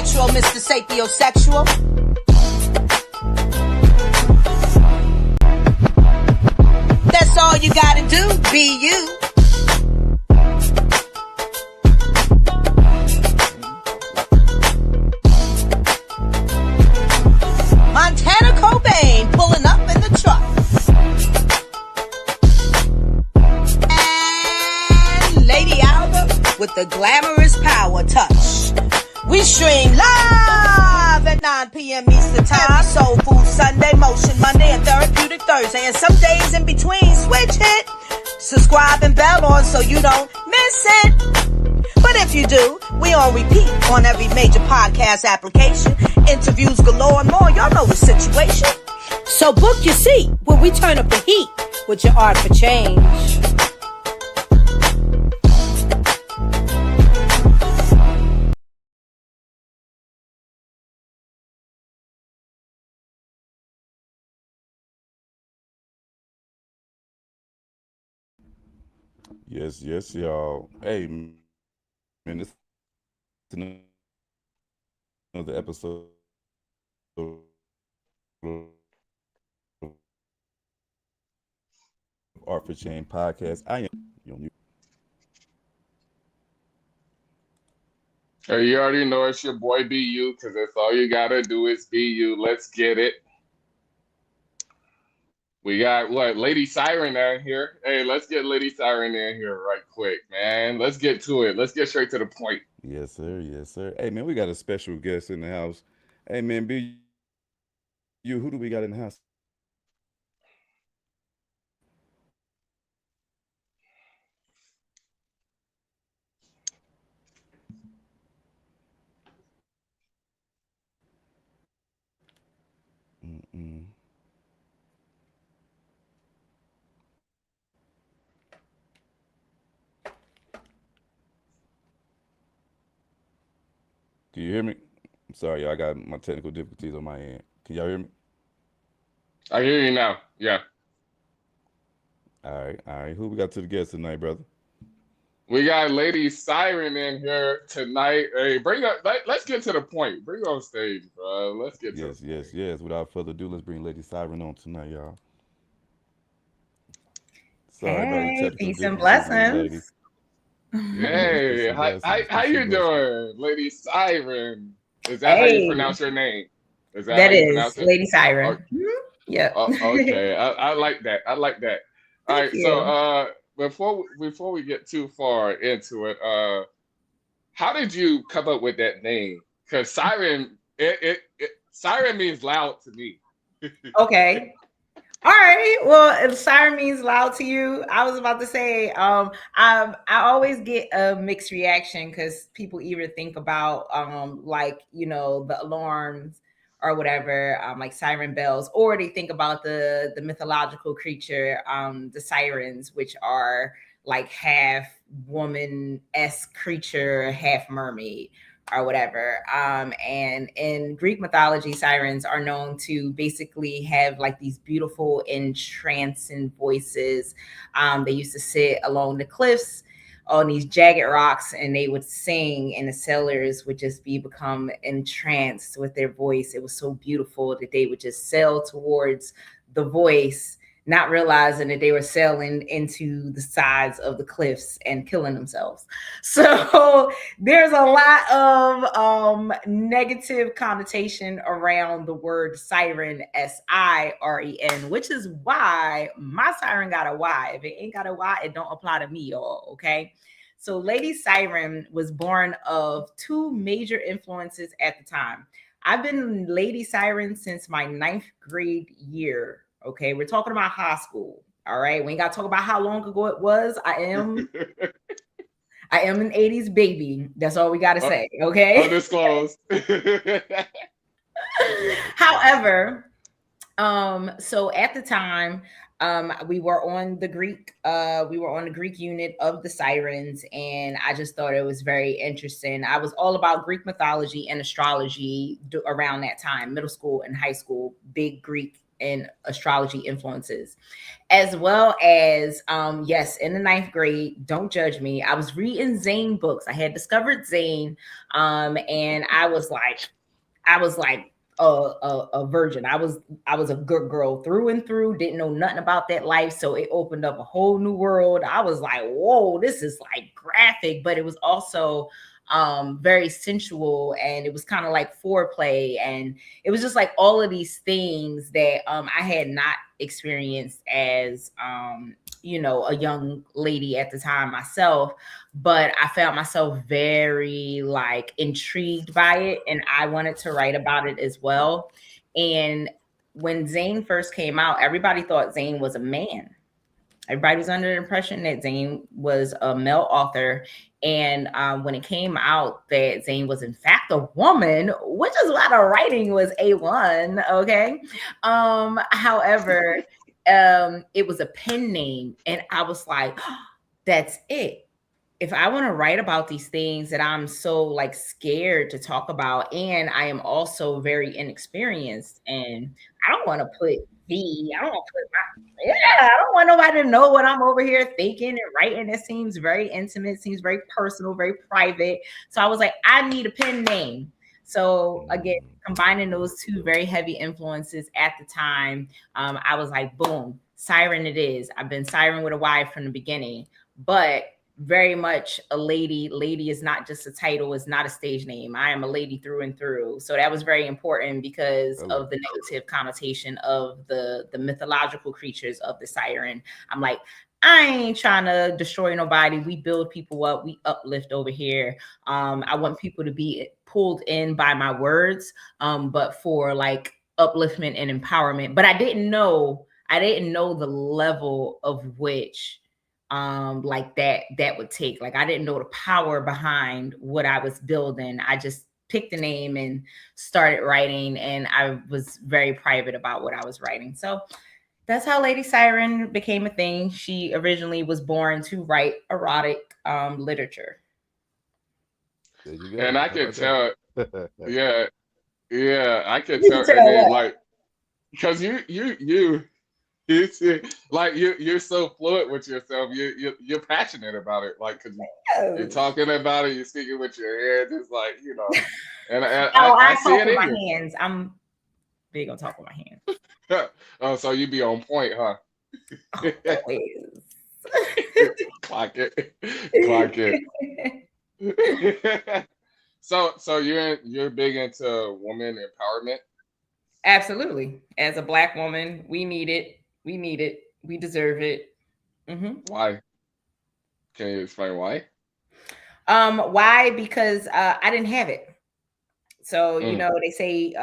natural, Mr. Sapiosexual. That's all you gotta do, be you. Montana Cobain pulling up in the truck. And Lady Alba with the glamorous power touch. We stream live at 9 p.m. Eastern Time. Soul Food Sunday, Motion Monday, and Therapeutic Thursday. And some days in between, switch hit. Subscribe and bell on so you don't miss it. But if you do, we on repeat on every major podcast application. Interviews galore and more. Y'all know the situation. So book your seat when we turn up the heat with your art for change. Yes, y'all. Hey, man, this is another episode of Art for Change podcast. I am. You already know it's your boy Be You, because that's all you gotta do is be you. Let's get it. We got Lady Syren in here. Hey, let's get Lady Syren in here right quick, man. Let's get to it. Let's get straight to the point. Yes, sir. Hey, man, we got a special guest in the house. Hey, man, Be You, who do we got in the house? Mm-mm. Can you hear me? I'm sorry, y'all. I got my technical difficulties on my end. Can y'all hear me? I hear you now. Yeah. All right. Who we got to the guest tonight, brother? We got Lady Syren in here tonight. Hey, let's get to the point. Bring her on stage, bro. Let's get to the point. Yes. Without further ado, let's bring Lady Syren on tonight, y'all. Sorry about the technical peace and difficulties, blessings. ladies. Hey, how you doing, Lady Syren? Is that how you pronounce your name? Is that how you pronounce it? Lady Syren. Yeah. Okay. I like that. All right. You. So before we get too far into it, how did you come up with that name? Because Syren, Syren means loud to me. Okay. All right. Well, if Syren means loud to you, I was about to say, I always get a mixed reaction because people either think about the alarms or whatever, like siren bells, or they think about the mythological creature, the sirens, which are like half woman-esque creature, half mermaid or whatever. And in Greek mythology, sirens are known to basically have like these beautiful entrancing voices. They used to sit along the cliffs on these jagged rocks and they would sing, and the sailors would just become entranced with their voice. It was so beautiful that they would just sail towards the voice, not realizing that they were sailing into the sides of the cliffs and killing themselves. So there's a lot of negative connotation around the word siren, S-I-R-E-N, which is why my siren got a Y. If it ain't got a Y, it don't apply to me, y'all, okay? So Lady Syren was born of two major influences at the time. I've been Lady Syren since my 9th grade year. Okay, we're talking about high school. All right, we ain't got to talk about how long ago it was. I am an 80s baby. That's all we got to say. Okay. Undisclosed. However, so at the time, we were on the Greek unit of the sirens, and I just thought it was very interesting. I was all about Greek mythology and astrology around that time, middle school and high school, big Greek and astrology influences, as well as yes, in the ninth grade, don't judge me, I was reading Zane books. I had discovered Zane, and I was like a virgin. I was a good girl through and through. Didn't know nothing about that life, so it opened up a whole new world. I was like, whoa, this is like graphic, but it was also very sensual, and it was kind of like foreplay, and it was just like all of these things that I had not experienced as a young lady at the time myself, but I found myself very like intrigued by it, and I wanted to write about it as well. And when Zane first came out, everybody thought Zane was a man. Everybody was under the impression that Zane was a male author. And when it came out that Zane was in fact a woman, which is why the writing was A1, okay? However, it was a pen name, and I was like, oh, that's it. If I want to write about these things that I'm so like scared to talk about, and I am also very inexperienced, and I don't want to put I don't want to put I don't want nobody to know what I'm over here thinking and writing. It seems very intimate, seems very personal, very private. So I was like, I need a pen name. So again, combining those two very heavy influences at the time, I was like, boom, Syren it is. I've been Syren with a Y from the beginning, but very much a lady. Lady is not just a title, it's not a stage name. I am a lady through and through. So that was very important because of the negative connotation of the mythological creatures of the Syren. I'm like, I ain't trying to destroy nobody. We build people up, we uplift over here. I want people to be pulled in by my words, but for like upliftment and empowerment. But I didn't know the level of which like that would take. Like, I didn't know the power behind what I was building. I just picked the name and started writing, and I was very private about what I was writing. So that's how Lady Syren became a thing. She originally was born to write erotic literature. There you go. And I How can about tell, that? yeah, I can You tell, can and tell then what? like, because you see, like you're so fluid with yourself. You're passionate about it, like because you're Yes. talking about it, you're speaking with your hands. It's like and Oh, I I see talk it with in my you. hands. I'm big on talk with my hands. Oh, so you be on point, huh? Always. Clock it, clock it. So you're big into woman empowerment. Absolutely. As a Black woman, we need it. We need it. We deserve it. Mm-hmm. Why? Can you explain why? Why? Because I didn't have it. So, Mm, they say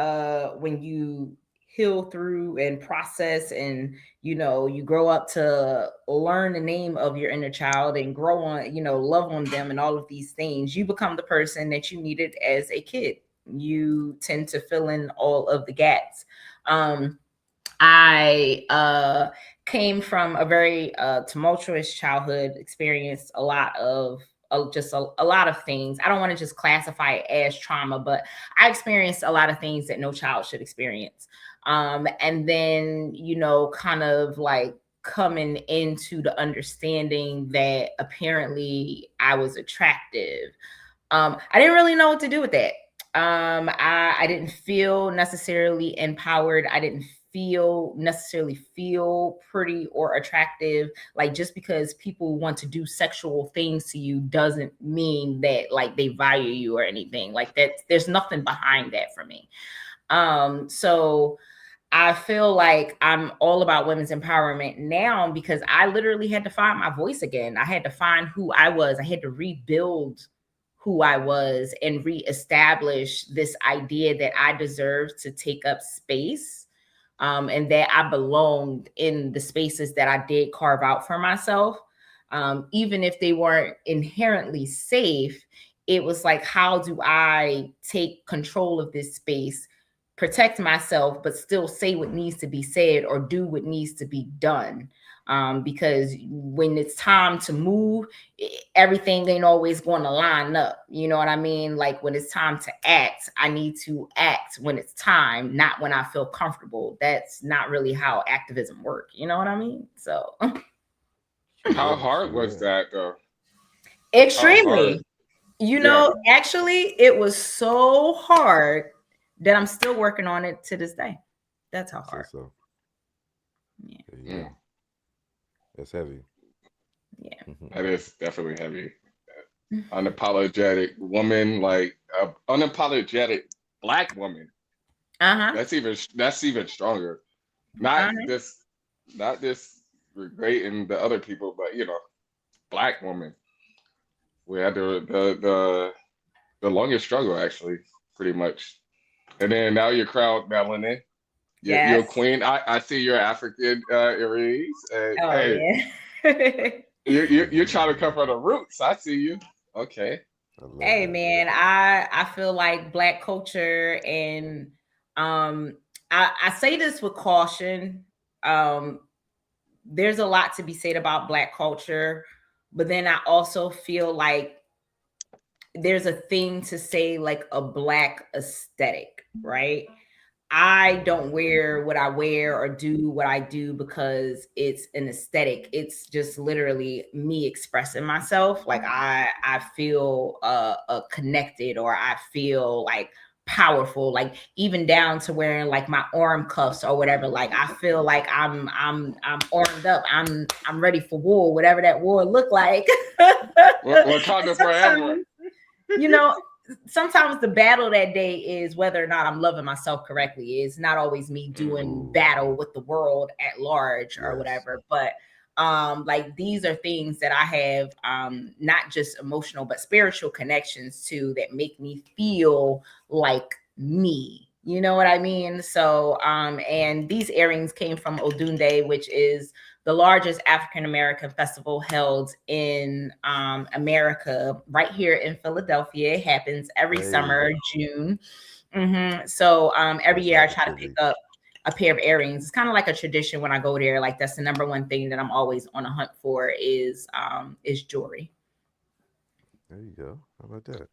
when you heal through and process, and, you grow up to learn the name of your inner child and grow on, love on them and all of these things, you become the person that you needed as a kid. You tend to fill in all of the gaps. I came from a very tumultuous childhood, experienced a lot of just a lot of things. I don't want to just classify it as trauma, but I experienced a lot of things that no child should experience. And then, kind of like coming into the understanding that apparently I was attractive. I didn't really know what to do with that. I didn't feel necessarily empowered. I didn't necessarily feel pretty or attractive. Like, just because people want to do sexual things to you doesn't mean that like they value you or anything like that. There's nothing behind that for me. So I feel like I'm all about women's empowerment now because I literally had to find my voice again. I had to find who I was. I had to rebuild who I was and reestablish this idea that I deserved to take up space, and that I belonged in the spaces that I did carve out for myself. Even if they weren't inherently safe, it was like, how do I take control of this space protect myself, but still say what needs to be said or do what needs to be done. Because when it's time to move, everything ain't always going to line up. You know what I mean? Like when it's time to act, I need to act when it's time, not when I feel comfortable. That's not really how activism works. You know what I mean? So How hard was that though? How hard? extremely. You Yeah. know, actually, it was so hard that I'm still working on it to this day. That's how hard. So Yeah. there you go. That's heavy. Yeah. That is definitely heavy. Unapologetic woman, like unapologetic Black woman. Uh-huh. That's even stronger. Not this, not this regretting the other people, but Black woman. We had the longest struggle actually, pretty much. And then now you're crowned melanin. You're a Yes. queen. I see you're African Aries. And, Oh hey, yeah. you're trying to come from the roots. I see you. Okay. Hey that. man, I feel like Black culture, and I say this with caution. There's a lot to be said about Black culture, but then I also feel like there's a thing to say like a Black aesthetic, right? I don't wear what I wear or do what I do because it's an aesthetic. It's just literally me expressing myself. Like I feel connected, or I feel like powerful, like even down to wearing like my arm cuffs or whatever. Like I feel like I'm armed up. I'm ready for war, whatever that war look like. Wakanda forever. You know, sometimes the battle that day is whether or not I'm loving myself correctly. It's not always me doing battle with the world at large or whatever. But like these are things that I have not just emotional but spiritual connections to that make me feel like me. You know what I mean? So and these earrings came from Odunde, which is the largest African American festival held in America, right here in Philadelphia. It happens every summer, June. So every year I try to pick up a pair of earrings. It's kind of like a tradition when I go there. Like that's the number one thing that I'm always on a hunt for is jewelry. There you go. How about that?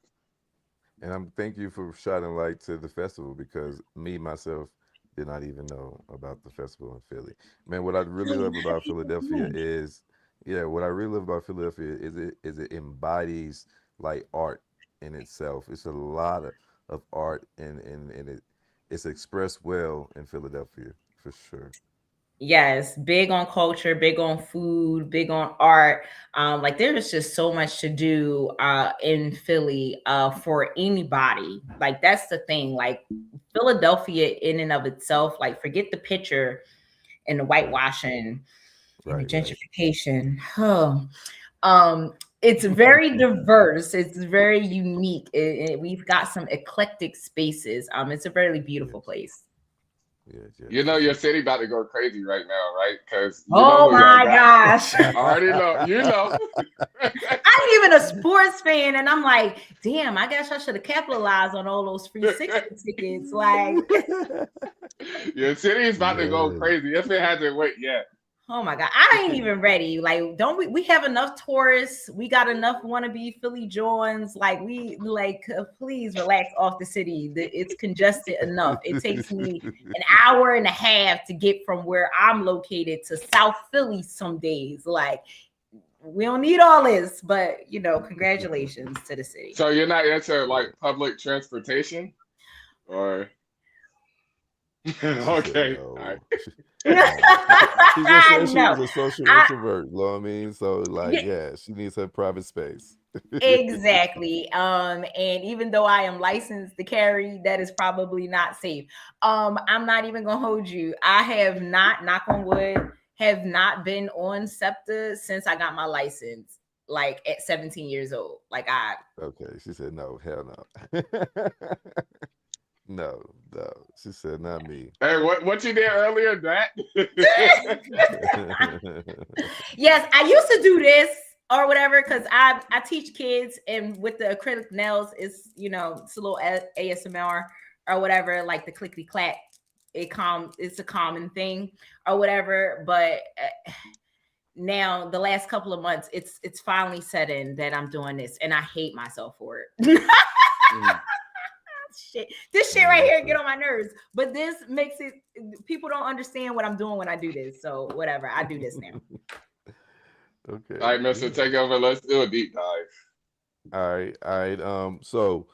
And I'm thank you for shining light to the festival, because me myself did not even know about the festival in Philly. Man, what I really love about Philadelphia is, what I really love about Philadelphia is it embodies like art in itself. It's a lot of art, and it's expressed well in Philadelphia for sure. Yes, big on culture, big on food, big on art. Like there's just so much to do in Philly for anybody. Like that's the thing. Like Philadelphia in and of itself, like forget the picture and the whitewashing and the gentrification. It's very diverse. It's very unique. We've got some eclectic spaces. It's a very beautiful place. You know your city about to go crazy right now, right? Because oh my gosh, I already know. You know, I'm even a sports fan, and I'm like, damn, I guess I should have capitalized on all those free 60 tickets. Like, your city is about to go crazy if it hasn't went yet. Oh my God, I ain't even ready. Like, don't we have enough tourists? We got enough wannabe Philly Johns. Like, please relax off the city. It's congested enough. It takes me an hour and a half to get from where I'm located to South Philly some days. Like, we don't need all this, but congratulations to the city. So you're not into like public transportation, or? Okay. No. All right. She just said she was a social introvert. You know what I mean? So she needs her private space. Exactly. And even though I am licensed to carry, that is probably not safe. I'm not even gonna hold you. I have not, knock on wood, have not been on SEPTA since I got my license, like at 17 years old. Okay, she said no, hell no. No. She said not me. Hey, what you did earlier, that? Yes, I used to do this or whatever because I teach kids, and with the acrylic nails, it's a little ASMR or whatever, like the clickety clack, it's a common thing or whatever. But now the last couple of months, it's finally set in that I'm doing this, and I hate myself for it. Mm. Shit, this shit right here get on my nerves. But this makes it, people don't understand what I'm doing when I do this. So whatever, I do this now. Okay. All right, Mr. Yeah. Takeover, let's do a deep dive. All right. All right. So,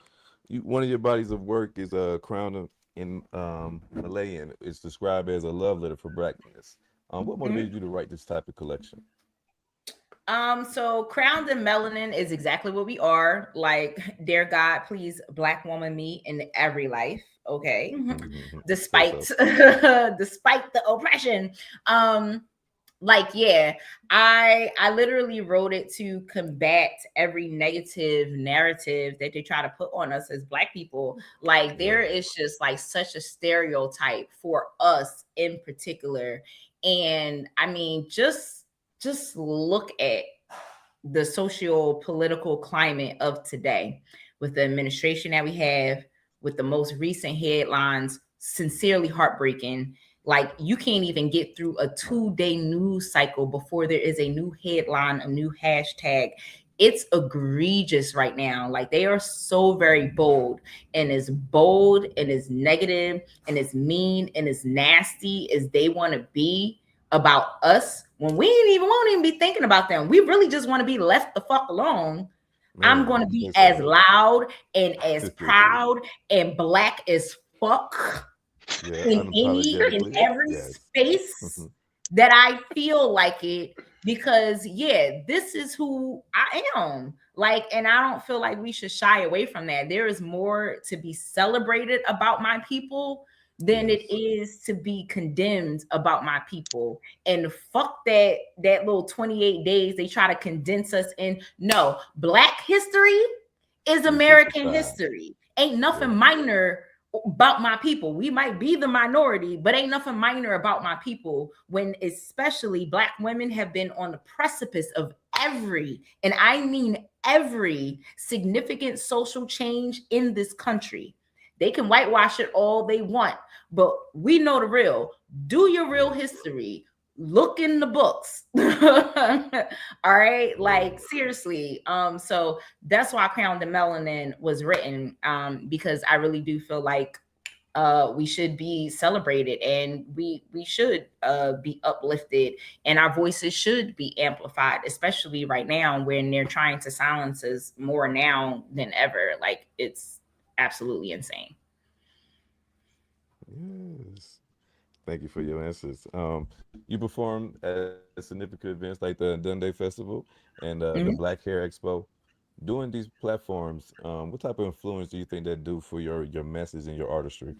one of your bodies of work is a crown in Malayan. It's described as a love letter for blackness. What Mhm. motivated you to write this type of collection? So crowned in melanin is exactly what we are. Like, dear God, please black woman me in every life. Okay. Say Despite so. despite the oppression. Um, like, yeah, I literally wrote it to combat every negative narrative that they try to put on us as black people. Like, Yeah. there is just like such a stereotype for us in particular. And I mean, just look at the socio-political climate of today with the administration that we have, with the most recent headlines, sincerely heartbreaking. Like, you can't even get through a 2-day news cycle before there is a new headline, a new hashtag. It's egregious right now. Like, they are so very bold and as negative and as mean and as nasty as they want to be about us, when we ain't even won't even be thinking about them. We really just want to be left the fuck alone. I'm Man, going to say be as so. loud and as proud and black as fuck Yeah, in unapologetically. every Yes. space that I feel like it, because yeah, this is who I am. Like, and I don't feel like we should shy away from that. There is more to be celebrated about my people than it Yes. is to be condemned about my people. And fuck that little 28 days they try to condense us in. No, black history is American 365. history. Ain't Yeah. nothing minor about my people. We might be the minority, but ain't nothing minor about my people, when especially black women have been on the precipice of every, and I mean every, significant social change in this country. They can whitewash it all they want, but we know the real. Do your real Yes. history. Look in the books. All right, like Yes. seriously. So that's why Crown the Melanin was written, because I really do feel like we should be celebrated, and we should be uplifted, and our voices should be amplified, especially right now when they're trying to silence us more now than ever. Like, it's absolutely insane. Yes. Thank you for your answers. You performed at significant events like the Dundee Festival and the Mhm. Black Hair Expo. Doing these platforms, what type of influence do you think that do for your message and your artistry?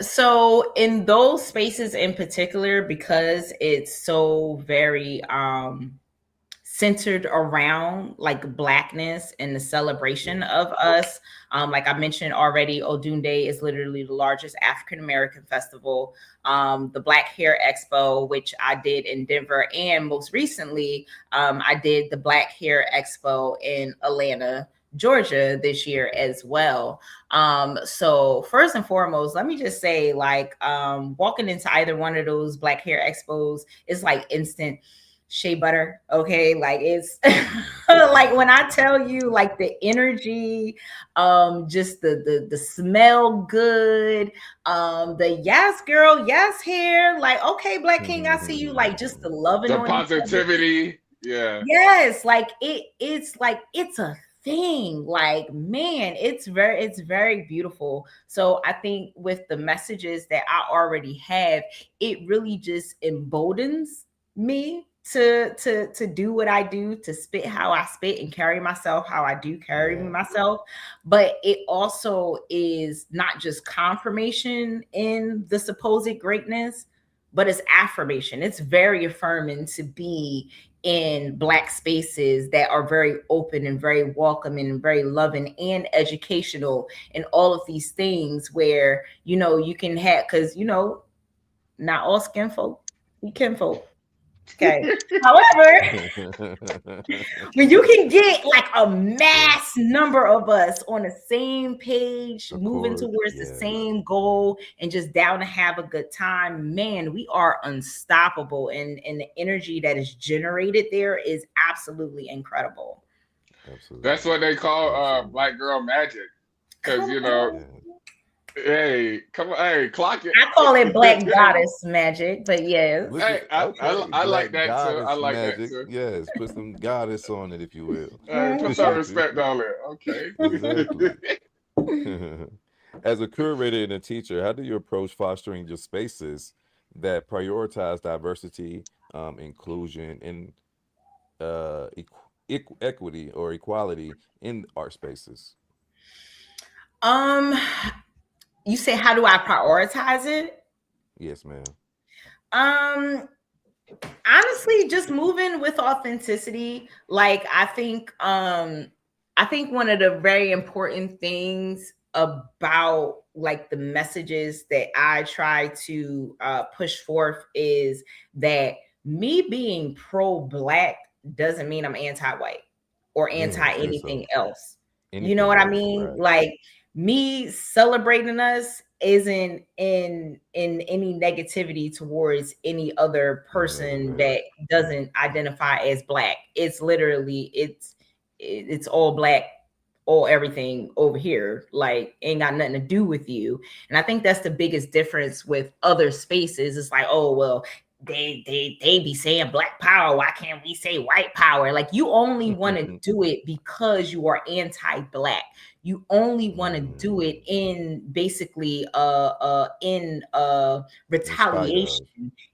So in those spaces in particular, because it's so very centered around like blackness and the celebration Yes. of us. Like I mentioned already, Odunde is literally the largest African American festival. The Black Hair Expo, which I did in Denver, and most recently, I did the Black Hair Expo in Atlanta, Georgia this year as well. So first and foremost, let me just say, like, walking into either one of those Black Hair Expos is like instant shea butter. Okay, like it's like when I tell you, like the energy, just the smell good, the yes girl, yes hair, like okay, Black King, I see you, like just the loving The on each other. positivity. Yeah. Yes, like it's like it's a thing. Like, man, it's very beautiful. So I think with the messages that I already have, it really just emboldens me to do what I do, to spit how I spit and carry myself how I do carry Yeah. myself. But it also is not just confirmation in the supposed greatness, but it's affirmation. It's very affirming to be in black spaces that are very open and very welcoming and very loving and educational, and all of these things where you can have, because not all skin folk be kinfolk. Okay. However, when you can get like a mass number of us on the same page, moving towards the same goal and just down to have a good time, man, we are unstoppable. And the energy that is generated there is absolutely incredible. Absolutely. That's what they call black girl magic. Because, you know, hey, come on, hey, clock it. I call it black goddess magic, but yes. Look Hey, at I like black that too. I goddess like that magic. too. Yes, put some goddess on it, if you will. Put some respect on it. Okay. Exactly. As a curator and a teacher, how do you approach fostering your spaces that prioritize diversity, inclusion, and equity or equality in art spaces? Um, you say, how do I prioritize it? Yes, ma'am. Um, Honestly, just moving with authenticity. Like I think one of the very important things about like the messages that I try to push forth is that me being pro-black doesn't mean I'm anti-white or Yeah, anti say anything so. else. You know Anything what I else, mean? right? Like me celebrating us isn't in any negativity towards any other Any other person that race. doesn't identify as black. It's literally it's all black, all everything over here, like ain't got nothing to do with you. And I think that's the biggest difference with other spaces. It's like, oh well, they be saying black power, why can't we say white power? Like you only want to do it because you are anti-black. You only want to do it in basically in In spite of. retaliation.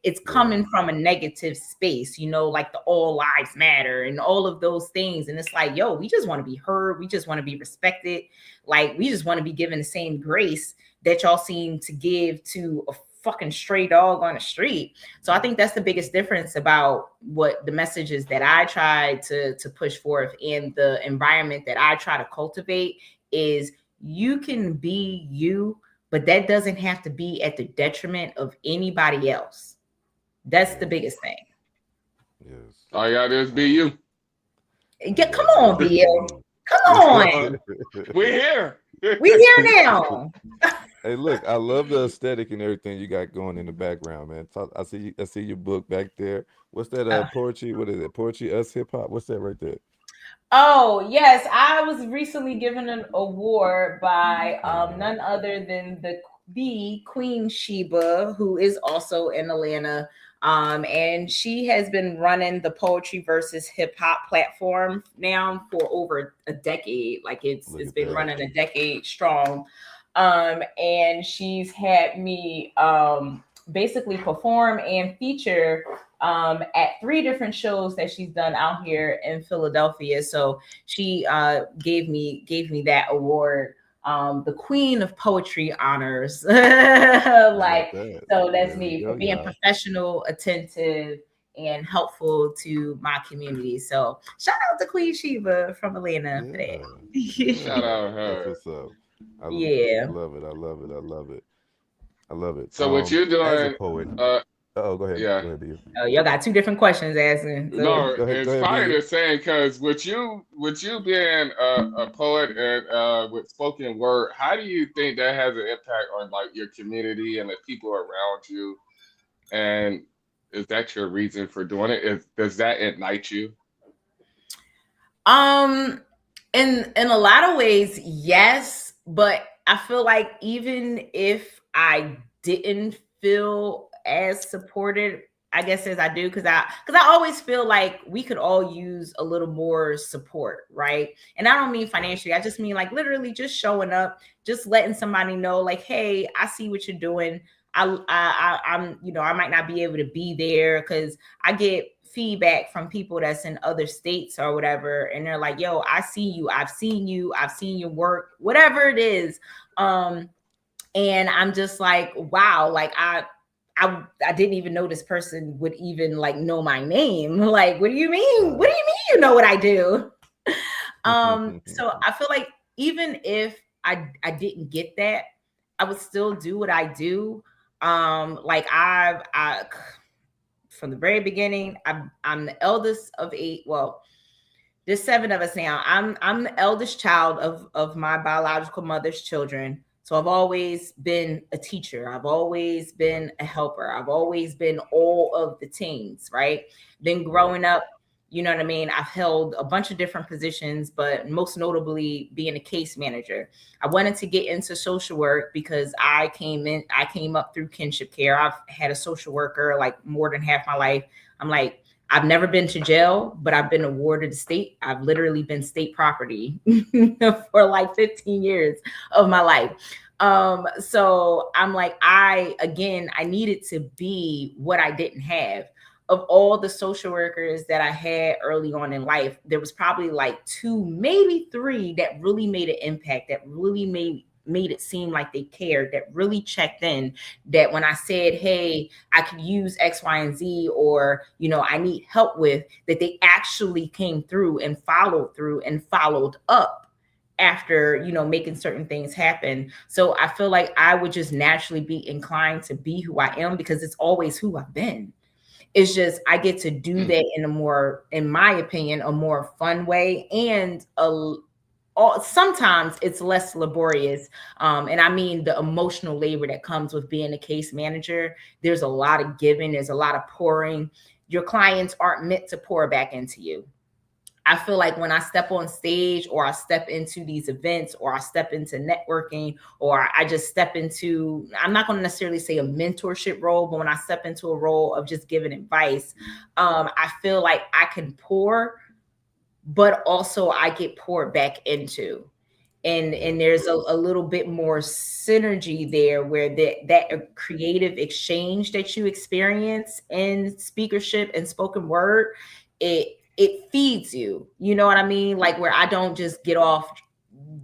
It's Yeah. coming from a negative space, you know, like the all lives matter and all of those things. And it's like, yo, we just want to be heard, we just want to be respected, like we just want to be given the same grace that y'all seem to give to a fucking stray dog on the street. So I think that's the biggest difference about what the messages that I try to push forth and the environment that I try to cultivate is you can be you, but that doesn't have to be at the detriment of anybody else. That's the Yes. biggest thing. Yes. All you gotta do is be you. Yeah, come on, Bill. Come on. We're here. We here now. Hey, look, I love the aesthetic and everything you got going in the background, man. I see your book back there. What's that poetry? What is it? Poetry Us Hip Hop? What's that right there? Oh, yes. I was recently given an award by Uh-huh. none other than the Queen Sheba, who is also in Atlanta. And she has been running the Poetry versus Hip Hop platform now for over a decade. Like Look it's at been that. running a decade strong. And she's had me basically perform and feature at 3 different shows that she's done out here in Philadelphia. So she gave me that award, the Queen of Poetry honors. How about Like, that? so that's There we me for go, being y'all. professional, attentive, and helpful to my community. So shout out to Queen Sheba from Atlanta for Yeah. that. Shout Yeah. out That's her. what's up. I Yeah. love it. I love it. I love it. I love it. So what you're As a doing, poet. Oh, go ahead. yeah. Go ahead, Bill. Oh, y'all got 2 different questions asking. So No, Go it's ahead, probably Bill. the same because with you being a poet and with spoken word, how do you think that has an impact on like your community and the people around you? And is that your reason for doing it? Does that ignite you? Um, in a lot of ways, yes, but I feel like even if I didn't feel as supported, I guess as I do, because I always feel like we could all use a little more support, right? And I don't mean Right. financially, I just mean like literally just showing up, just letting somebody know, like, hey, I see what you're doing. I'm, you know, I might not be able to be there because I get feedback from people that's in other states or whatever, and they're like, yo, I see you, I've seen your work, whatever it is. And I'm just like, wow, like I didn't even know this person would even like know my name. Like, what do you mean? What do Right. you mean you know what I do? So I feel like even if I didn't get that, I would still do what I do. Like I from the very beginning. I'm the eldest of 8. Well, there's 7 of us now. I'm the eldest child of my biological mother's children. So I've always been a teacher. I've always been a helper. I've always been all of the things, right? Then growing up, you know what I mean? I've held a bunch of different positions, but most notably being a case manager. I wanted to get into social work because I came up through kinship care. I've had a social worker like more than half my life. I'm like, I've never been to jail, but I've been awarded the state. I've literally been state property for like 15 years of my life. So I'm like, I needed to be what I didn't have. Of all the social workers that I had early on in life, there was probably like 2, maybe 3 that really made an impact, that really made it seem like they cared, that really checked in, that when I said, hey, I could use X, Y, and Z, or, you know, I need help with, that they actually came through and followed up after, you know, making certain things happen. So I feel like I would just naturally be inclined to be who I am because it's always who I've been. It's just I get to do that in a more, in my opinion, a more fun way, and sometimes it's less laborious. And I mean the emotional labor that comes with being a case manager. There's a lot of giving, there's a lot of pouring. Your clients aren't meant to pour back into you. I feel like when I step on stage, or I step into these events, or I step into networking, or I just step into, I'm not going to necessarily say a mentorship role, but when I step into a role of just giving advice, I feel like I can pour, but also I get poured back into. And there's a little bit more synergy there, where that creative exchange that you experience in speakership and spoken word, it feeds you. You know what I mean? Like, where I don't just get off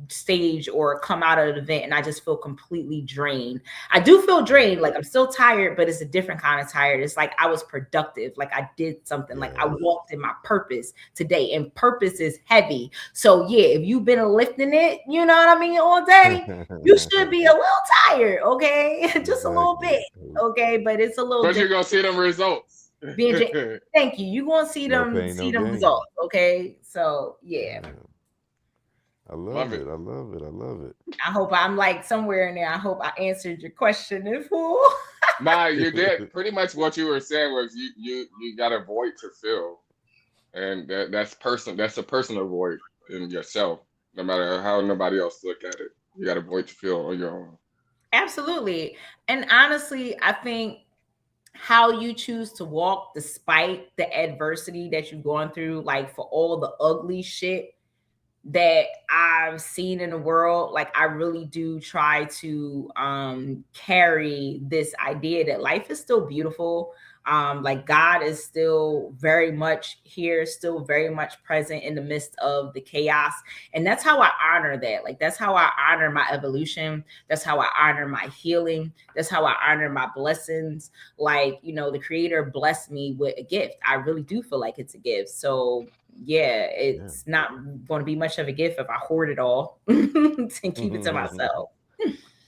stage or come out of an event and I just feel completely drained. I do feel drained, like I'm still tired, but it's a different kind of tired. It's like I was productive, like I did something, like I walked in my purpose today, and purpose is heavy. So yeah, if you've been lifting it, you know what I mean, all day, you should be a little tired, okay? Just a little bit, okay? But it's a little But you're gonna see them results. Thank you. You're gonna see them results, okay? So yeah. I love it. I love it. I love it. I hope I'm like somewhere in there. I hope I answered your question in full. Nah, you did. Pretty much what you were saying was you got a void to fill, and that's a personal void in yourself. No matter how nobody else look at it, you got a void to fill on your own. Absolutely. And honestly, I think how you choose to walk despite the adversity that you've gone through, like for all the ugly shit that I've seen in the world, like I really do try to carry this idea that life is still beautiful. Like God is still very much here, still very much present in the midst of the chaos. And that's how I honor that. Like that's how I honor my evolution. That's how I honor my healing. That's how I honor my blessings. Like, you know, the creator blessed me with a gift. I really do feel like it's a gift. So yeah, it's not going to be much of a gift if I hoard it all and keep it to myself.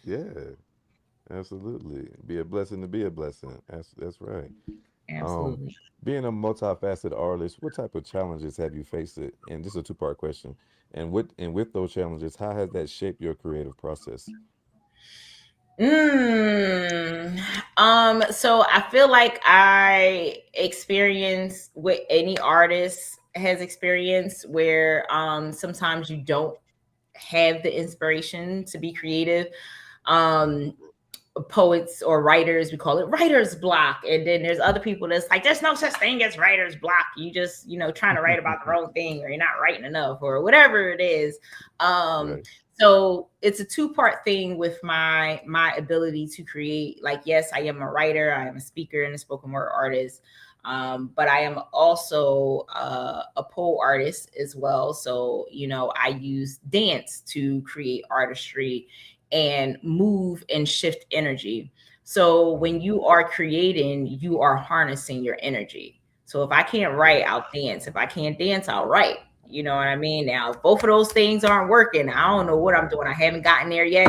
Yeah, absolutely. Be a blessing to be a blessing. That's right. Absolutely. Being a multifaceted artist, what type of challenges have you faced it? And this is a two-part question. And with those challenges, how has that shaped your creative process? So I feel like I experience what any artist has experienced, where sometimes you don't have the inspiration to be creative. Poets or writers, we call it writer's block. And then there's other people that's like, there's no such thing as writer's block. You just, you know, trying to write about the wrong thing, or you're not writing enough, or whatever it is. Right. So it's a two-part thing with my ability to create. Like, yes, I am a writer, I am a speaker and a spoken word artist. But I am also a pole artist as well. So, you know, I use dance to create artistry and move and shift energy. So when you are creating, you are harnessing your energy. So if I can't write, I'll dance. If I can't dance, I'll write. You know what I mean? Now, if both of those things aren't working, I don't know what I'm doing. I haven't gotten there yet.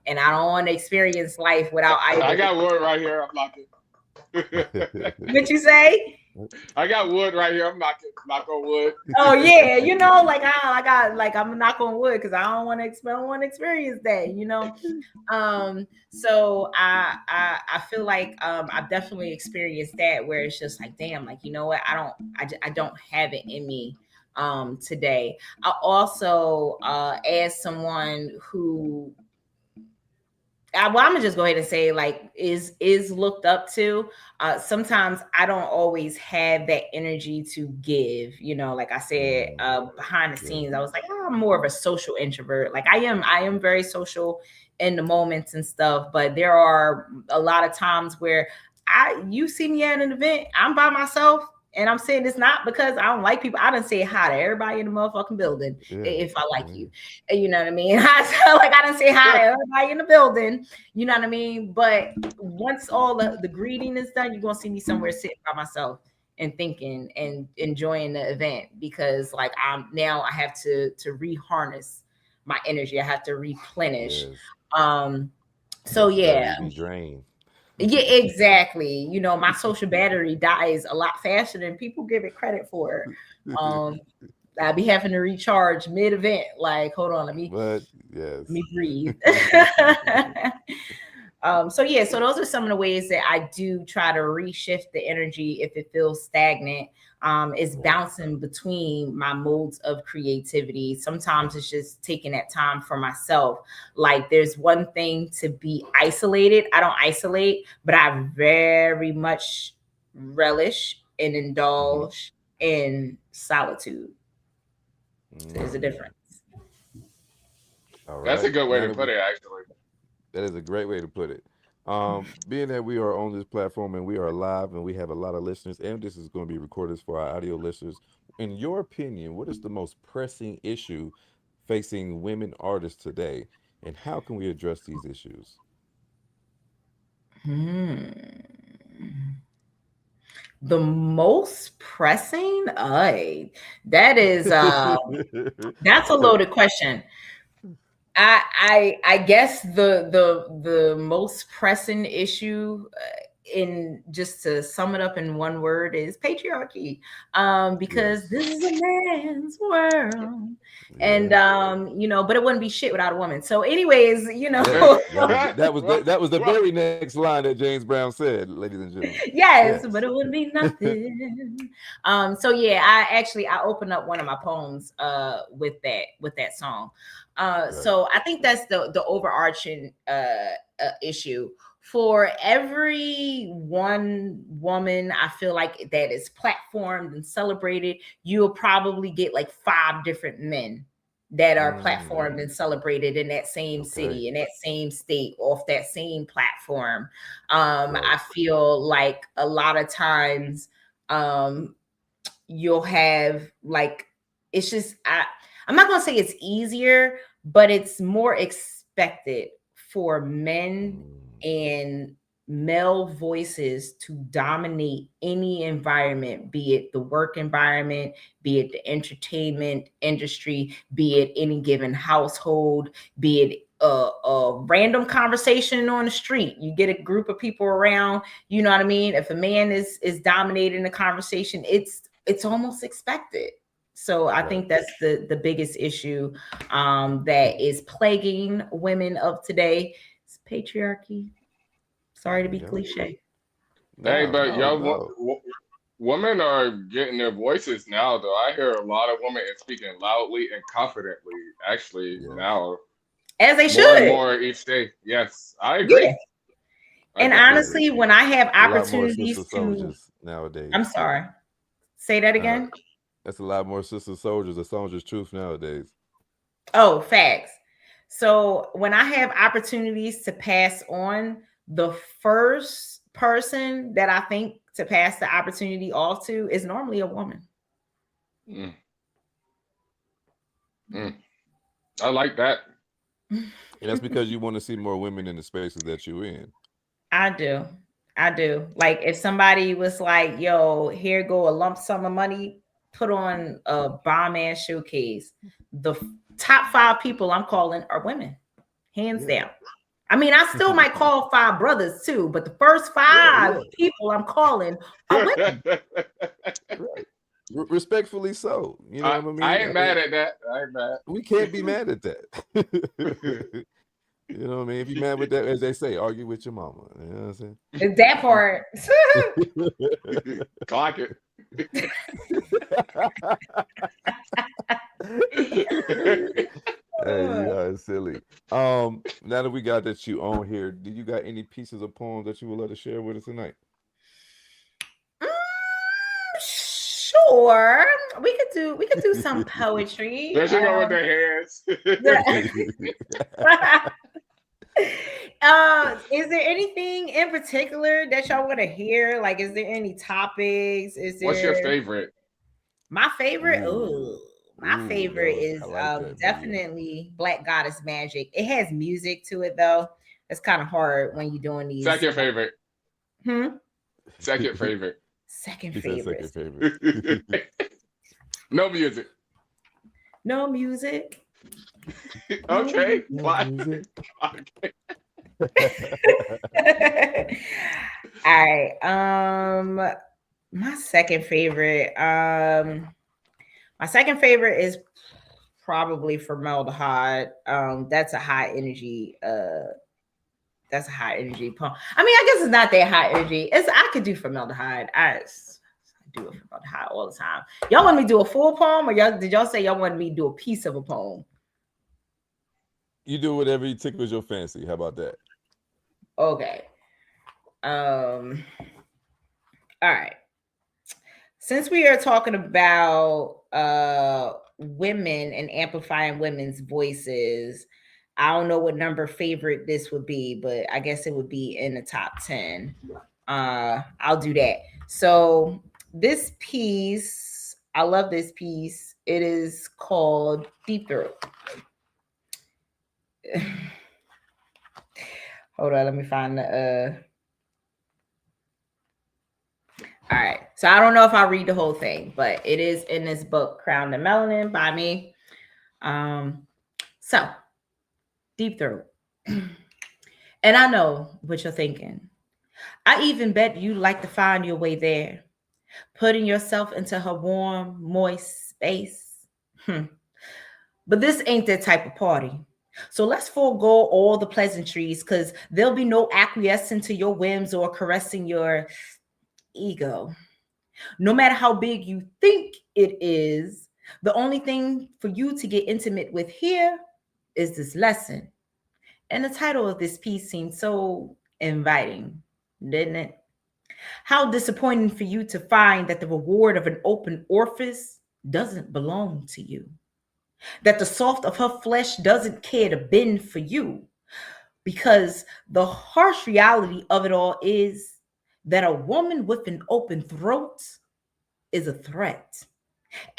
And I don't want to experience life without either. I got one right here. I'm blocking. What you say? I got wood right here. I'm knocking, knock on wood. Oh yeah, like I got like I'm knock on wood because I don't want to experience that, So I feel like I've definitely experienced that where it's just like, damn, like you know what, I don't have it in me today. I also as someone who well, I'm gonna just go ahead and say like is looked up to. Sometimes I don't always have that energy to give. Like I said, behind the scenes, I was like, oh, I'm more of a social introvert. Like I am very social in the moments and stuff. But there are a lot of times where you see me at an event, I'm by myself. And I'm saying it's not because I don't like people. I done say hi to everybody in the motherfucking building if I like you. You know what I mean? I done say hi to everybody in the building. You know what I mean? But once all the greeting is done, you're gonna see me somewhere sitting by myself and thinking and enjoying the event because like I have to reharness my energy. I have to replenish. So yeah. Be drained. Yeah, exactly. My social battery dies a lot faster than people give it credit for. I'd be having to recharge mid-event. Like, hold on, let me breathe. So those are some of the ways that I do try to reshift the energy if it feels stagnant. Is bouncing between my modes of creativity. Sometimes it's just taking that time for myself. Like there's one thing to be isolated. I don't isolate, but I very much relish and indulge in solitude. So there's a difference. All right. That's a good way to put it, actually. That is a great way to put it. Being that we are on this platform and we are live and we have a lot of listeners, and this is going to be recorded for our audio listeners. In your opinion, what is the most pressing issue facing women artists today, and how can we address these issues? The most pressing? That is that's a loaded question. I guess the most pressing issue in just to sum it up in one word is patriarchy. Because this is a man's world. And but it wouldn't be shit without a woman. So anyways, that was the very next line that James Brown said, ladies and gentlemen. Yes, but it would be nothing. So yeah, I opened up one of my poems with that song. So I think that's the overarching issue. For every one woman I feel like that is platformed and celebrated, you'll probably get like 5 different men that are platformed and celebrated in that same city, in that same state, off that same platform. I feel like a lot of times you'll have like, it's just, I'm not going to say it's easier, but it's more expected for men and male voices to dominate any environment, be it the work environment, be it the entertainment industry, be it any given household, be it a random conversation on the street. You get a group of people around, you know what I mean? If a man is dominating the conversation, it's almost expected. So I think that's the biggest issue that is plaguing women of today. It's patriarchy. Sorry to be cliche. Hey, but women are getting their voices now, though. I hear a lot of women speaking loudly and confidently, actually, now. As they should. More and more each day. Yes, I agree. Yeah. And honestly, when I have opportunities to nowadays. I'm sorry. Say that again. That's a lot more sister soldiers or soldiers truth nowadays. Oh, facts. So when I have opportunities to pass on, the first person that I think to pass the opportunity off to is normally a woman. I like that. And that's because you want to see more women in the spaces that you're in. I do. Like if somebody was like, yo, here go a lump sum of money, put on a bomb ass showcase. The top 5 people I'm calling are women, hands down. I mean, I still might call 5 brothers too, but the first 5 people I'm calling are women. Right. Respectfully so. You know what I mean? I ain't mad at that. I ain't mad. We can't be mad at that. You know what I mean? If you're mad with that, as they say, argue with your mama. You know what I'm saying? It's that part. Clock it. Hey, you are silly. Now that we got that you on here, do you got any pieces of poems that you would love to share with us tonight? Sure. We could do some poetry. There you go with their hands. Is there anything in particular that y'all want to hear? Like, is there any topics? What's your favorite? My favorite? My favorite is definitely Black Goddess Magic. It has music to it though. It's kind of hard when you're doing these. Second favorite. Second favorite. Second favorite. No music. No music. Okay. No music. Okay. All right. My second favorite. My second favorite is probably Formaldehyde. That's a high energy. That's a high energy poem. I mean, I guess it's not that high energy. I could do Formaldehyde. I do it Formaldehyde all the time. Y'all want me to do a full poem, or did y'all say y'all wanted me to do a piece of a poem? You do whatever you tickles your fancy. How about that? Okay. All right. Since we are talking about women and amplifying women's voices, I don't know what number favorite this would be, but I guess it would be in the top 10. I'll do that. So this piece, I love this piece. It is called Deep Throat. Hold on, let me find the all right. So I don't know if I'll read the whole thing, but it is in this book, Crowned in Melanin by me. So Deep Throat. And I know what you're thinking. I even bet you like to find your way there, putting yourself into her warm, moist space. But this ain't that type of party. So let's forego all the pleasantries, because there'll be no acquiescing to your whims or caressing your ego. No matter how big you think it is, the only thing for you to get intimate with here is this lesson. And the title of this piece seemed so inviting, didn't it? How disappointing for you to find that the reward of an open orifice doesn't belong to you. That the soft of her flesh doesn't care to bend for you. Because the harsh reality of it all is that a woman with an open throat is a threat.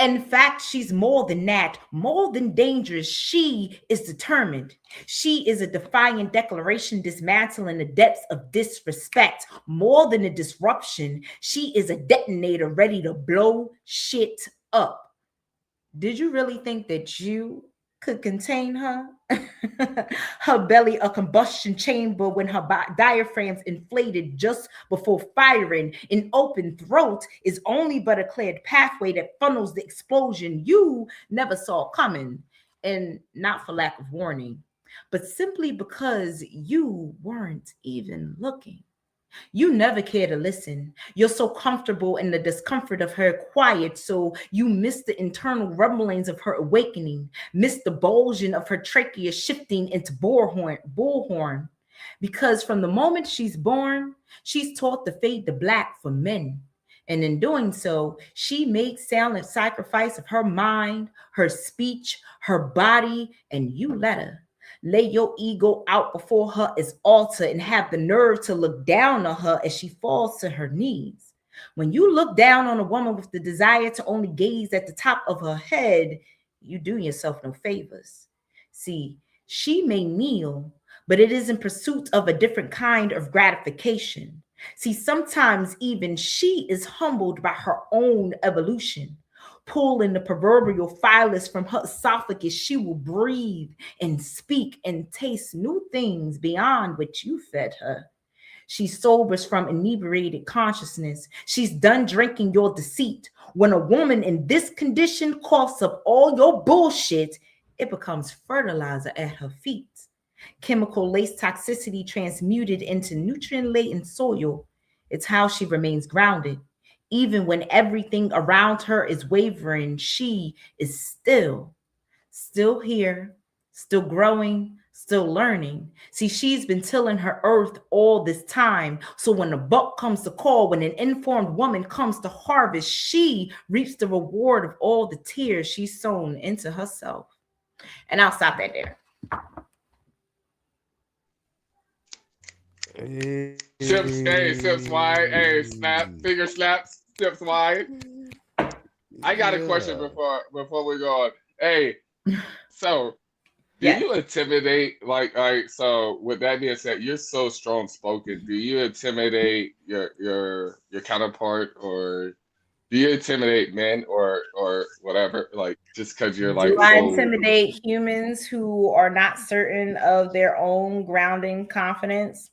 In fact, she's more than that, more than dangerous. She is determined. She is a defiant declaration, dismantling the depths of disrespect. More than a disruption, she is a detonator ready to blow shit up. Did you really think that you could contain her? Her belly a combustion chamber when her diaphragm's inflated just before firing. An open throat is only but a cleared pathway that funnels the explosion you never saw coming. And not for lack of warning, but simply because you weren't even looking. You never care to listen. You're so comfortable in the discomfort of her quiet, so you miss the internal rumblings of her awakening, miss the bulging of her trachea shifting into bullhorn. Because from the moment she's born, she's taught to fade to black for men. And in doing so, she made silent sacrifice of her mind, her speech, her body, and you let her. Lay your ego out before her as altar and have the nerve to look down on her as she falls to her knees. When you look down on a woman with the desire to only gaze at the top of her head, you do yourself no favors. See, she may kneel, but it is in pursuit of a different kind of gratification. See, sometimes even she is humbled by her own evolution, Pulling the proverbial phyllis from her esophagus, she will breathe and speak and taste new things beyond what you fed her. She sobers from inebriated consciousness. She's done drinking your deceit. When a woman in this condition coughs up all your bullshit, it becomes fertilizer at her feet. Chemical lace toxicity transmuted into nutrient laden soil. It's how she remains grounded. Even when everything around her is wavering, she is still here, still growing, still learning. See, she's been tilling her earth all this time. So when the buck comes to call, when an informed woman comes to harvest, she reaps the reward of all the tears she's sown into herself. And I'll stop that there. Hey. Sips wide. Hey, snap, finger snaps, sips wide. I got a question before we go on. Hey, so do you intimidate so with that being said, you're so strong spoken. Do you intimidate your counterpart, or do you intimidate men or whatever? Like just because you're like do I intimidate humans who are not certain of their own grounding confidence?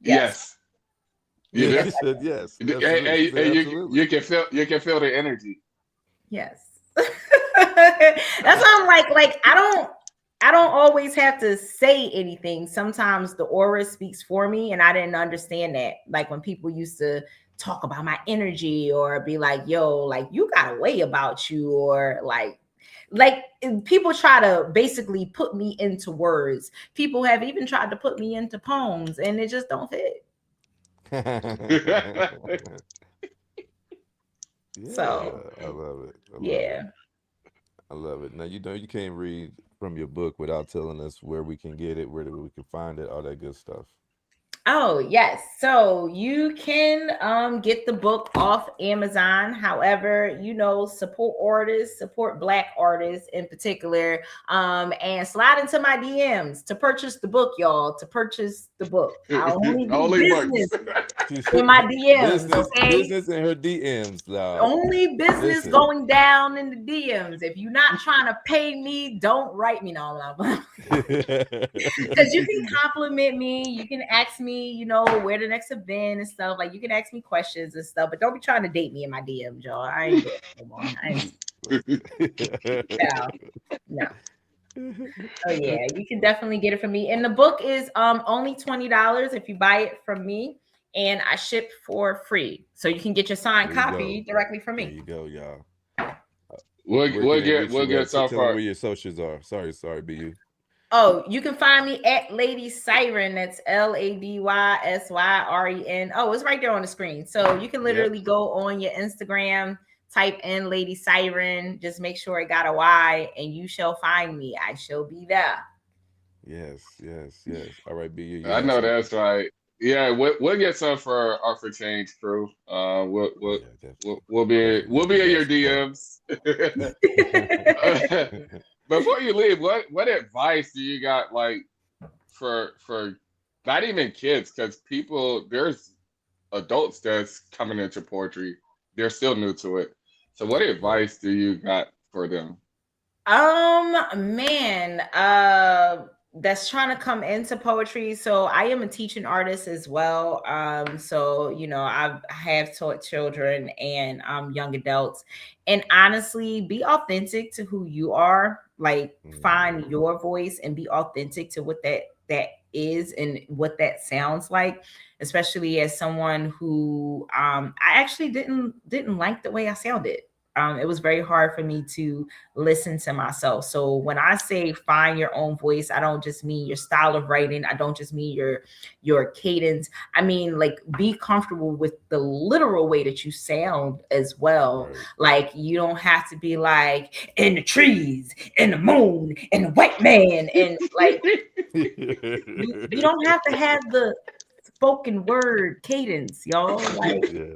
Yes. You said yes. You can feel the energy. Yes. That's why I'm like I don't always have to say anything. Sometimes the aura speaks for me, and I didn't understand that. Like when people used to talk about my energy or be like, yo, like you got a way about you, or like people try to basically put me into words. People have even tried to put me into poems, and it just don't fit. So I love it. I love it. Now you can't read from your book without telling us where we can get it, where we can find it, all that good stuff. Oh, yes. So you can get the book off Amazon. However, support artists, support Black artists in particular, and slide into my DMs to purchase the book, y'all. To purchase the book. I only do business in my DMs, okay? Business in her DMs, dog. Only business going down in the DMs. If you're not trying to pay me, don't write me. No, because you can compliment me. You can ask me, where the next event and stuff. Like you can ask me questions and stuff, but don't be trying to date me in my DMs, y'all. I ain't doing it no more. No. Oh yeah, you can definitely get it from me. And the book is only $20 if you buy it from me, and I ship for free. So you can get your signed copy directly from me. There you go, y'all. We'll get so far. Where your socials are. Sorry, BU. Oh, you can find me at Lady Syren. That's LadySyren. Oh, it's right there on the screen. So you can literally go on your Instagram, type in Lady Syren, just make sure it got a Y, and you shall find me. I shall be there. Yes. All right, BU. I know that's right. Yeah, we'll get some for our for change crew. We'll be in your DMs. Before you leave, what advice do you got like for not even kids, because there's adults that's coming into poetry, they're still new to it. So what advice do you got for them? Man, that's trying to come into poetry. So I am a teaching artist as well. So I have taught children and young adults. And honestly, be authentic to who you are. Like find your voice and be authentic to what that is and what that sounds like. Especially as someone who I actually didn't like the way I sounded. It was very hard for me to listen to myself. So when I say find your own voice, I don't just mean your style of writing. I don't just mean your cadence. I mean, like, be comfortable with the literal way that you sound as well. Right. Like, you don't have to be like, in the trees, in the moon, and the white man. And like, you don't have to have the spoken word cadence, y'all. Like, Yeah.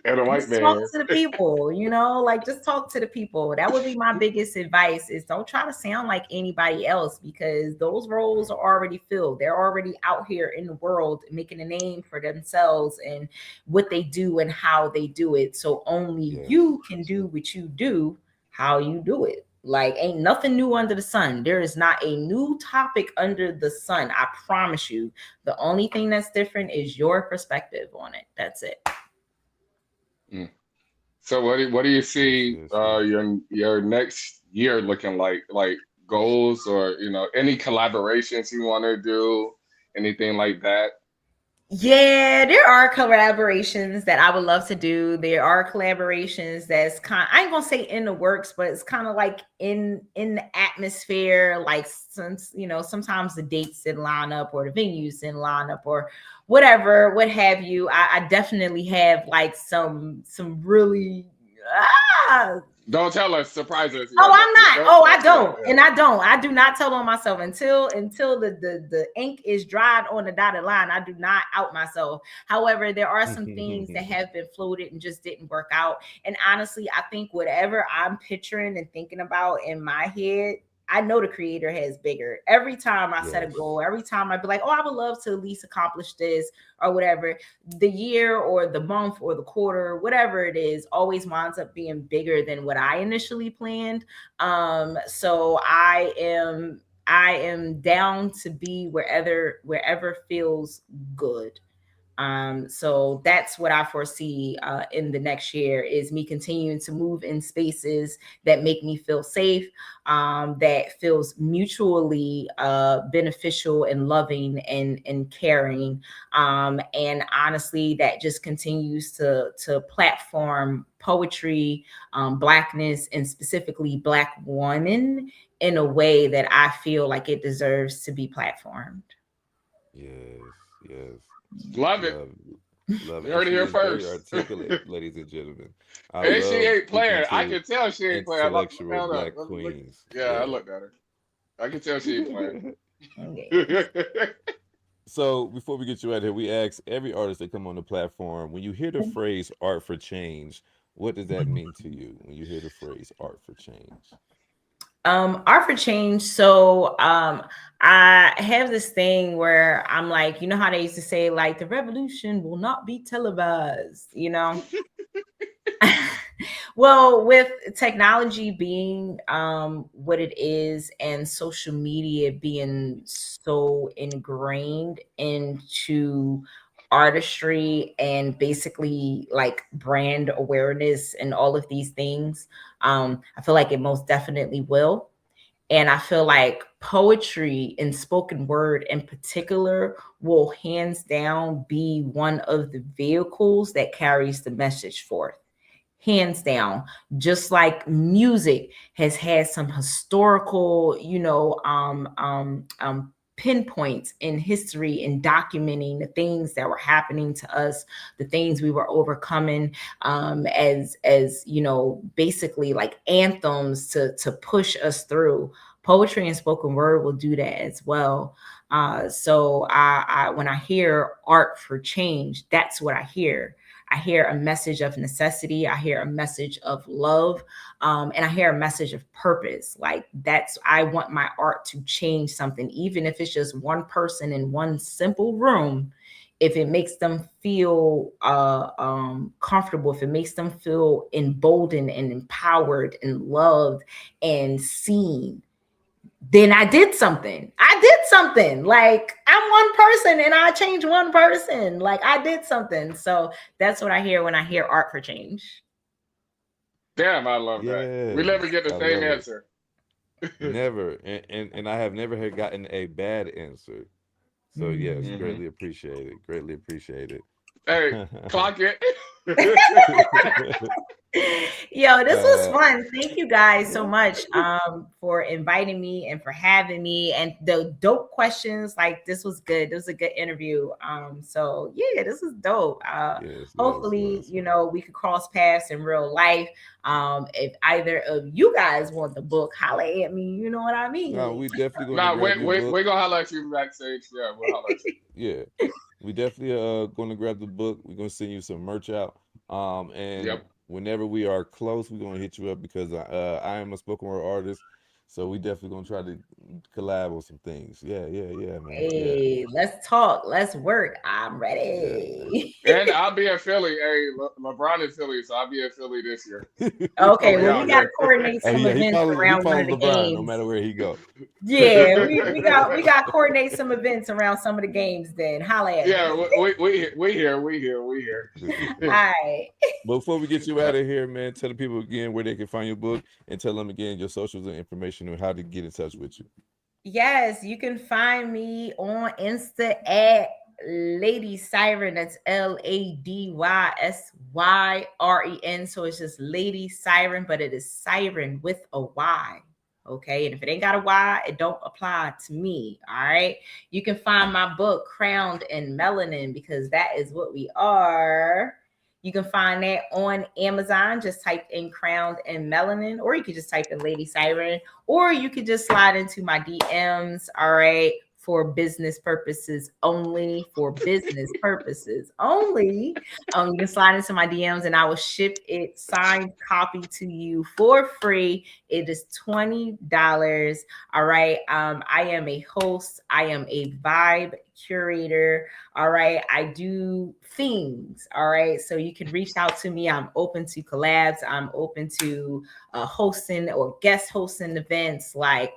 And a white just talk man. to the people, like just talk to the people. That would be my biggest advice, is don't try to sound like anybody else, because those roles are already filled. They're already out here in the world making a name for themselves and what they do and how they do it. So only Yes. you can do what you do, how you do it. Like, ain't nothing new under the sun. There is not a new topic under the sun. I promise you. The only thing that's different is your perspective on it. That's it. Mm. So what do you Yes. see Yes. Yes. your next year looking like? Like goals, or any collaborations you want to do, anything like that? Yeah, there are collaborations that I would love to do. There are collaborations that's I ain't gonna say in the works, but it's kind of like in the atmosphere. Like, since sometimes the dates didn't line up, or the venues didn't line up, or whatever, what have you. I definitely have like some really ah, Don't tell us. Surprise us. oh, Yeah, I'm not. Oh, I yeah, don't. yeah. And I don't. I do not tell on myself until the ink is dried on the dotted line. I do not out myself. However, there are some things that have been floated and just didn't work out. And honestly, I think whatever I'm picturing and thinking about in my head, I know the creator has bigger. Every time I set a Yes. goal, every time I be like, oh, I would love to at least accomplish this or whatever, the year or the month or the quarter, whatever it is, always winds up being bigger than what I initially planned. So I am down to be wherever feels good. So that's what I foresee in the next year, is me continuing to move in spaces that make me feel safe, that feels mutually beneficial and loving and caring. And honestly, that just continues to platform poetry, Blackness, and specifically Black women in a way that I feel like it deserves to be platformed. Yes. Yes. Love it. Love. Love You it. And heard it she here is very first. articulate, ladies and gentlemen. I And she love ain't speaking playing. I to can tell she ain't playing. intellectual Hold up. black Let me look. queens. Yeah, I Yeah. looked at her. I can tell she ain't playing. Okay. So before we get you out of here, we ask every artist that come on the platform, when you hear the phrase art for change, what does that mean to you when you hear the phrase art for change? Art for change. So I have this thing where I'm like, how they used to say, like, the revolution will not be televised. Well, with technology being what it is, and social media being so ingrained into artistry and basically like brand awareness and all of these things, I feel like it most definitely will. And I feel like poetry and spoken word in particular will hands down be one of the vehicles that carries the message forth, hands down. Just like music has had some historical pinpoints in history in documenting the things that were happening to us, the things we were overcoming, as basically like anthems to push us through. Poetry and spoken word will do that as well. So I when I hear art for change, that's what I hear. I hear a message of necessity. I hear a message of love. And I hear a message of purpose. Like, I want my art to change something, even if it's just one person in one simple room. If it makes them feel comfortable, if it makes them feel emboldened and empowered and loved and seen, then I did something. I did something. Like, I'm one person and I changed one person. Like, I did something. So that's what I hear when I hear art for change. Damn, I love that. We never Yes, get the I same love it. answer. Never, and I have never had gotten a bad answer. So yes, Mm. Hmm. greatly appreciate it. Greatly appreciate it. Hey, clock it. Yo, this was uh, fun. Thank you guys so yeah, much for inviting me and for having me, and the dope questions. Like, this was good. This was a good interview. So yeah, this is dope. yes, yes, Hopefully, yes. we could cross paths in real life. If either of you guys want the book, holla at me. You know what I No, mean? we definitely going to Nah, grab your we book. gonna highlight you backstage. Yeah, we'll highlight you. Yeah, We definitely going to grab the book. We're going to send you some merch out. And Yep. whenever we are close, we're going to hit you up because I am a spoken word artist. So we definitely going to try to collab on some things. Yeah, yeah, man. Yeah, Hey, let's talk. Let's work. I'm yeah, man. ready. And I'll be in Philly. Hey, LeBron is Philly, so I'll be in Philly this year. I'll Okay, be well, we out got to here. coordinate Hey, some yeah, events he around one of follows the LeBron no games. matter where he go. Yeah, we got to coordinate some events around some of the games. Then holla at Yeah, me. we here. All right. Before we get you out of here, man, tell the people again where they can find your book and tell them again your socials and information on how to get in touch with you. Yes, you can find me on Insta at Lady Syren. That's LadySyren. So it's just Lady Syren, but it is Siren with a Y. Okay. And if it ain't got a Y, it don't apply to me. All right. You can find my book, Crowned in Melanin, because that is what we are. You can find that on Amazon. Just type in Crowned in Melanin, or you could just type in Lady Syren, or you could just slide into my DMs. All right. For business purposes only. For business purposes only. You can slide into my DMs and I will ship it signed copy to you for free. It is $20. All right. I am a host. I am a vibe curator. All right. I do things. All right. So you can reach out to me. I'm open to collabs. I'm open to hosting or guest hosting events. Like,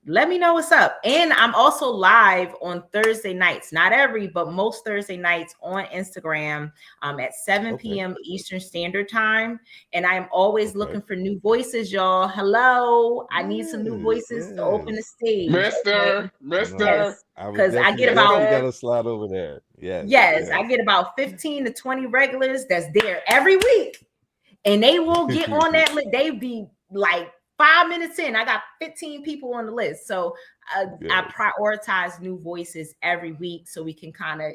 let me know what's up. And I'm also live on Thursday nights, not every, but most Thursday nights on Instagram at 7 Okay. p.m. Eastern Standard Time. And I'm always Okay. looking for new voices, y'all. Hello. I need some new Yes, voices to open the yes. stage. Okay. Mister, No, Mister, Yes. I would Because I definitely, get about, definitely got Mister. to slide over there. Yes, yes, I yes. get about 15 to 20 regulars that's there every week, and they will get on that list. They be like 5 minutes in. I got 15 people on the list. So I Yes. prioritize new voices every week so we can kind of, I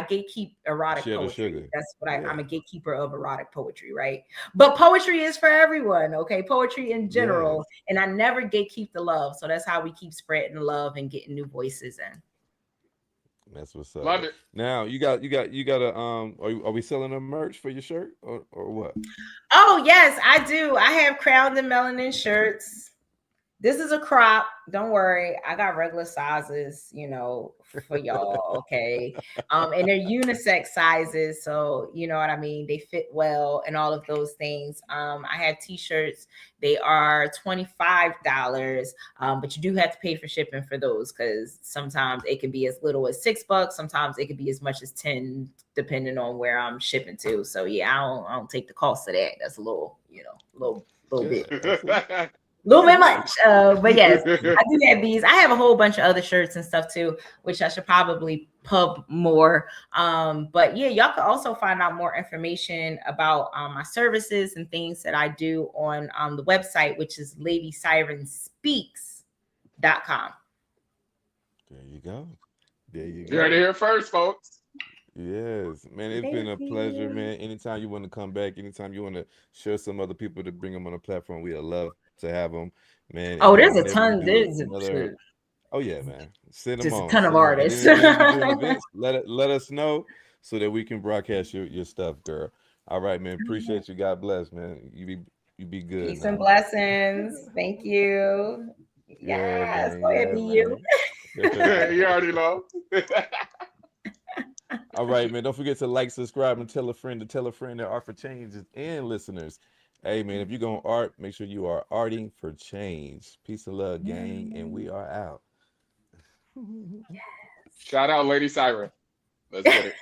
gatekeep erotic Share the poetry. sugar. That's what Yeah. I'm a gatekeeper of erotic poetry, right? But poetry is for everyone, okay? Poetry in Yes. general. And I never gatekeep the love. So that's how we keep spreading the love and getting new voices in. That's what's up. Love it. Now you got a are we selling a merch for your shirt or what? Oh, yes, I do. I have Crowned and Melanin shirts. This is a crop. Don't worry. I got regular sizes, for y'all. Okay. And they're unisex sizes. So you know what I mean? They fit well and all of those things. I have t-shirts. They are $25. But you do have to pay for shipping for those because sometimes it can be as little as $6. Sometimes it could be as much as 10, depending on where I'm shipping to. So yeah, I don't take the cost of that. That's a little, little Yeah, bit. absolutely. A little bit much. But yes, I do have these. I have a whole bunch of other shirts and stuff too, which I should probably pub more. But yeah, y'all can also find out more information about my services and things that I do on the website, which is ladysyrenspeaks.com. There you go. There you You heard it go. here first, folks. Yes, man, it's been Thank a pleasure, you. man. Anytime you want to come back, anytime you want to share some other people to bring them on the platform, we'd love to have them, man. And Oh, there's a whenever you ton. do There's another, oh yeah, man, just a ton of send them on. And artists. then whenever you're doing events, let us know so that we can broadcast your stuff, girl. All right, man. Appreciate you. God bless, man. You be good Peace and now. blessings. Thank you. Yeah, Yes, man. go ahead, Yeah, be you. man. You already know. All right, man. Don't forget to like, subscribe, and tell a friend to tell a friend that Art for Change and listeners. Hey, man, if you're going to art, make sure you are arting for change. Peace and love, gang, and we are out. Shout out Lady Syren. Let's get it.